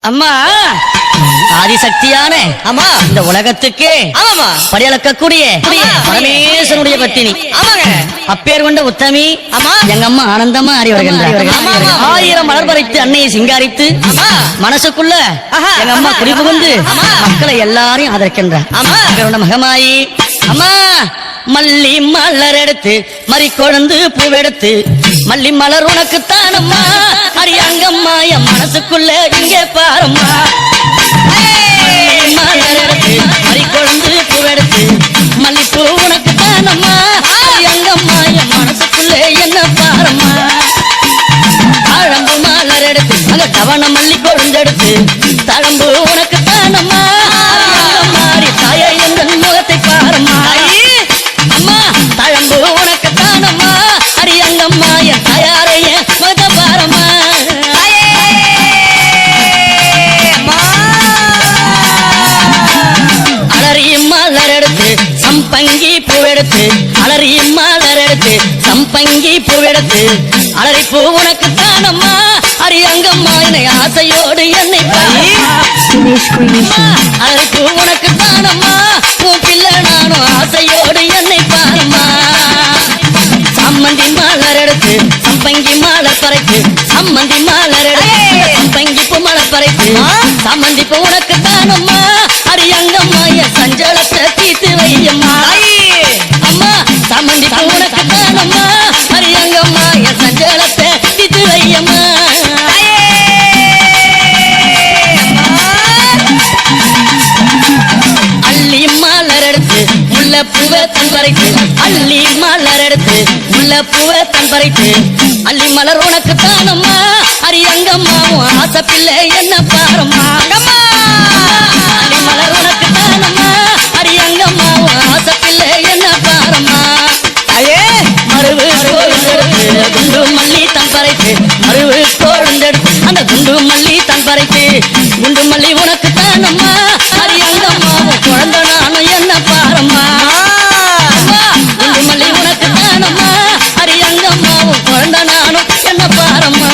அம்மா ஆதிசக்தியான ஆமா இந்த உலகத்துக்கு ஆமாமா படியளக்கக்கூடிய பரமேஸ்வரனுடைய பத்தினி ஆமாங்க அப்பேர் கொண்ட உத்தமி ஆமா எங்க அம்மா ஆனந்தமா ஆடி வருகின்றார். ஆயிரம் மலர் பறித்து அன்னையை சிங்காரித்து மனசுக்குள்ள எங்க அம்மா குறிப்புகுந்து மக்களை எல்லாரையும் ஆதரிக்கின்றார். அப்பேர் மகமாயி அம்மா மல்லி மலர் எடுத்து மறி கொழுந்து பூவெடுத்து மல்லி மலர் உனக்கு தானம்மா அடியாங்கம்மா என் மனசுக்குள்ள இங்கே பாரம்மா மலர் எடுத்து மறி கொழுந்து பூவெடுத்து மல்லிப்பூ உனக்கு தானம்மா அடியாங்கம்மா என் மனசுக்குள்ள என்ன பாரம்மா தாழம்பு மலர் எடுத்து அங்க தவண மல்லி கொழுந்தெடுத்து தழம்பு உனக்கு தானம்மா மாறி தாய எந்த முகத்தை பாரம்மா அம்மா தழம்பு உனக்கு தானம்மா அடியங்கம்மா என் தயாரைய மத பாரம்மா அலறி மலர் எடுத்து சம்பங்கி பூவெடுத்து அலறி மலர் எடுத்து சம்பங்கி பூவெடுத்து அலறி பூ உனக்கு தானம்மா அடியங்கம்மா என்னை ஆசையோடு என்னை அலறி பூ உனக்கு தானம்மா உன் பிள்ளை நானும் ஆசையோடு என்னை பாருமா சம்மந்தி மலர் எடுத்து சம்பங்கி மலர் பறைத்து சம்மந்தி மலர் எடுத்து சம்பங்கி பூ மலர் பறைத்து சம்மந்தி பூ உனக்கு தானம்மா அடியங்கம்மா என் சஞ்சலத்தை தீர்த்து வையம்மா அம்மா சம்மந்தி பூ உனக்கு தானம்மா அடியங்கம்மா என் சஞ்சலத்தை தீர்த்து வையம்மா அள்ளி மலர் எடுத்து முல்லை பூவை தன் பறித்து அள்ளி மலர் எடுத்து முல்லை பூவை தன் பறித்து அள்ளி மலர் உனக்கு தானம்மா அரியங்கம்மாவும் ஆசை பிள்ளை என்ன பாரம்மா அள்ளி மலர் உனக்கு தானம்மா அரியங்கம்மாவும் ஆசை பிள்ளை என்ன பாரம்மா மருவு கோழுந்தெடுத்து குண்டு மல்லி தன் பறித்து மருவு கோழுந்தெடுத்து அந்த குண்டு மல்லி தன் பறித்து குண்டு மல்லி உனக்கு தானம்மா அரியங்கம்மாவும் குழந்தை நானும் என்ன பாரம்மா குண்டு மல்லி உனக்கு தானம்மா அரியங்கம்மாவும் குழந்தை நானும் என்ன பாரம்மா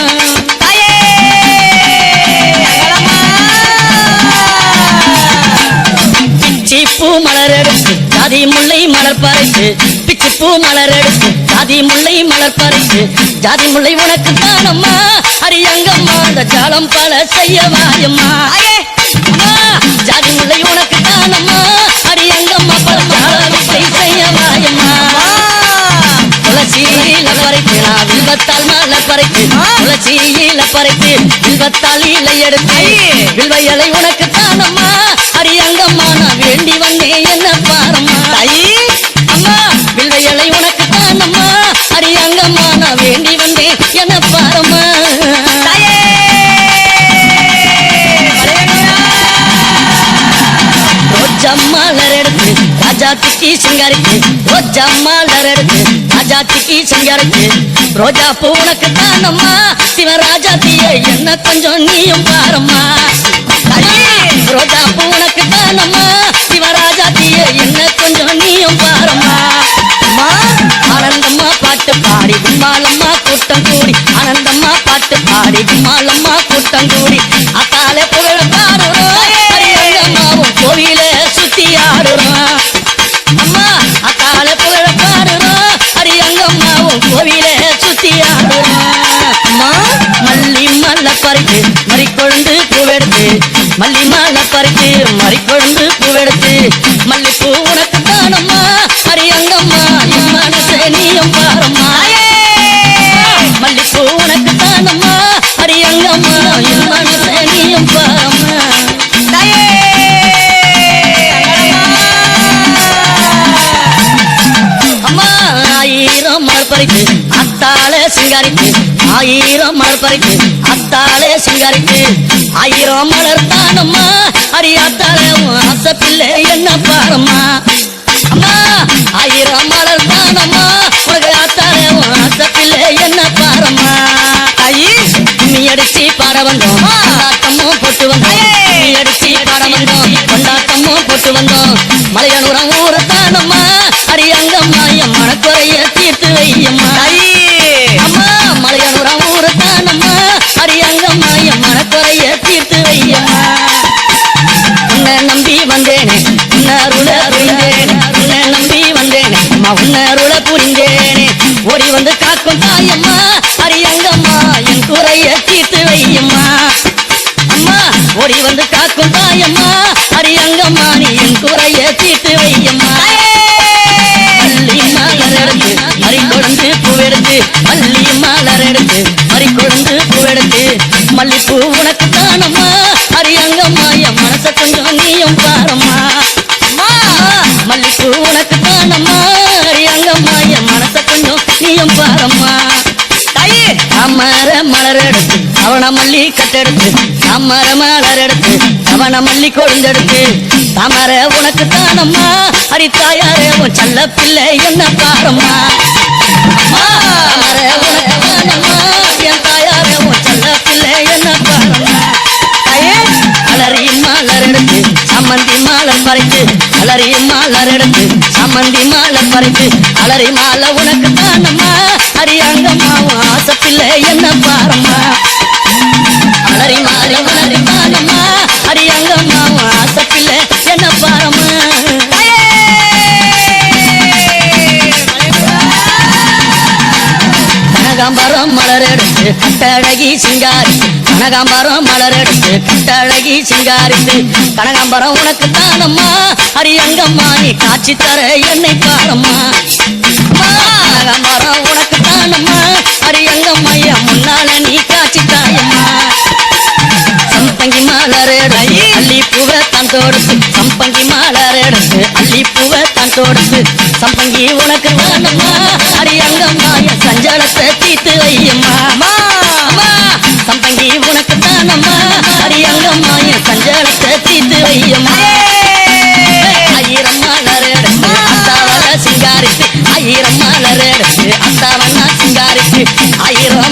பிச்சி பூ மலர் எடுத்து ஜாதி முல்லை மலர் பறித்து பிச்சி பூ மலர் எடுத்து ஜாதி முல்லை மலர் பறித்து ஜாதி முல்லை உனக்கு தானம்மா அரியங்கம்மா அந்த ஜாலம் பல செய்ய வாயம்மா ஜாதி முல்லை உனக்கு தானம்மா அரியங்கம்மா பல ஜாலத்தை செய்ய வாயம்மா துளசியில பறித்து நான் வில்வத்தால் மலர் பறித்து துளசியில பறித்து வில்வத்தால் இலை எடுத்து வில்வ இலை உனக்கு தானம்மா அரியங்கம்மா நான் வேண்டி வந்தேன் என்ன பாரம்மா அம்மா வில்வ இலை உனக்கு தானம்மா அரியங்கம்மா நான் வேண்டி வந்தேன் என்ன பாரம்மா மலர் எடுத்து ராஜாத்திக்கு சிங்காரிக்கு ரோஜா மலர் எடுத்து ராஜாத்திக்கு சிங்காரிக்கு ரோஜா பூ உனக்கு தானம்மா சிவராஜாத்திய என்ன கொஞ்சம் நீயும் பாரம்மா ரோஜா பூ உனக்கு தானம்மா சிவராஜாத்திய என்ன கொஞ்சம் நீயும் பாரம்மா ஆனந்தம்மா பாட்டு பாடி கும்மாலம்மா கூட்டம் கூடி ஆனந்தம்மா பாட்டு பாடி கும்மாலம்மா கூட்டம் கூடி அத்தாலே புகழ பாடுறோம் அரியங்கம்மாவும் கோவில சுத்தி ஆடுறோம் அம்மா அத்தால புகழ பாடுறோம் அரியங்கம்மாவும் கோவில சுத்தி ஆடுறோம் அம்மா மல்லி மலை பறித்து மறிக்கொழுந்து பூவெடுத்து மல்லி மலை பறித்து மறிக்கொழுந்து பூவெடுத்து மல்லிப்பூ உனக்கு தானம்மா அரியங்கம்மா என் மனசே நீயும் பாரம்மா மல்லிப்பூ உனக்கு தானம்மா அரியங்கம்மா என் மனசே நீயும் பாரம்மா ஆயிரம் மலர் பறித்து அத்தாலே சிங்காரித்து ஆயிரம் மலர் பறித்து அத்தாலே சிங்காரித்து ஆயிரம் மலர் தானம்மா அடியாத்தாலே ஆசை பிள்ளை என்ன பாரம்மா அம்மா ஆயிரம் மலர் தானம்மா உனக்கு அத்தாலே ஆசை பிள்ளை என்ன பாரம்மா கும்மி அடிச்சு பாட வந்தோம் கொண்டாட்டமும் போட்டு வந்தோம் கும்மி அடிச்சு பாட வந்தோம் கொண்டாட்டமும் போட்டு வந்தோம் மலையனூரம் ஊரு தானம்மா அரியங்கம்மா என் மனக்குறைய தீர்த்து வையம்மா அம்மா மலையனூரம் ஊரு தானம்மா அரியங்கம்மா என் மனக்குறைய தீர்த்து வையம்மா உன்னருள புரிந்தேனே ஓடி வந்து காக்கும் தாயம்மா அரியங்கம்மா என் குறைய தீர்த்து வையம்மா அம்மா ஓடி வந்து காக்கும் தாயம்மா அரியங்கம்மா நீ என் குறைய தீர்த்து வையம்மா மல்லி மலர் எடுத்து மறி கொழுந்து பூவெடுத்து மல்லி மலர் எடுத்து மறி கொழுந்து பூவெடுத்து மல்லிப்பூ உனக்கு தானம்மா அரியங்கம்மா என் மனச கொஞ்சம் நீயும் பாரம்மா மல்லிப்பூ உனக்கு தானம்மா அரியங்கம்மா என் மனச கொஞ்சம் நீயும் பாரம்மா தாமர மலர் எடுத்து அவன மல்லி கட்டெடுத்து தாமர மலர் எடுத்து அவன மல்லி கொழுந்தெடுத்து தாமர உனக்கு தானம்மா அரித்தாயாரே உன் செல்ல பிள்ளை என்ன பாரம்மா தாமர உனக்கு தானம்மா என் தாயாரே உன் செல்ல பிள்ளை என்ன பாரம்மா அலறி மலர் எடுத்து சம்மந்தி மாலர் பறித்து அலறி மலர் எடுத்து சம்மந்தி மாலர் பறித்து அலறி மாலை உனக்கு தானம்மா அரியங்கம்மா ஆசை பிள்ளை என்ன பாரம்மா அலறி மாறி மலரி தானம்மா அரியங்கம்மா ஆசை பிள்ளை என்ன பாரம்மா கனகாம்பரம் மலர் எடுத்து கட்டழகி சிங்காரித்து கனகாம்பரம் மலர் எடுத்து கட்டழகி சிங்காரித்து கனகாம்பரம் உனக்கு தானம்மா அரியங்கம்மா நீ காட்சி தர என்னை பாரம்மா கனகாம்பரம் உனக்கு தானம்மா அரியங்கம்மா என் முன்னால நீ காட்சி தாயம்மா சம்பங்கி மலர் எடுத்து அள்ளி பூவை தான் தொடுத்து சம்பங்கி மலர் எடுத்து அள்ளி பூவை தான் தொடுத்து சம்பங்கி உனக்கு தானம்மா அரியங்கம்மா என் சஞ்சலத்தை தீர்த்து வையம்மா சம்பங்கி உனக்கு தானம்மா அரியங்கம்மா என் சஞ்சலத்தை தீர்த்து வையம்மா ஆயிரம் மலர் எடுத்து அத்தாவன சிங்காரித்து ஆயிரம் மலர் எடுத்து அத்தாவன சிங்காரித்து ஆயிரம்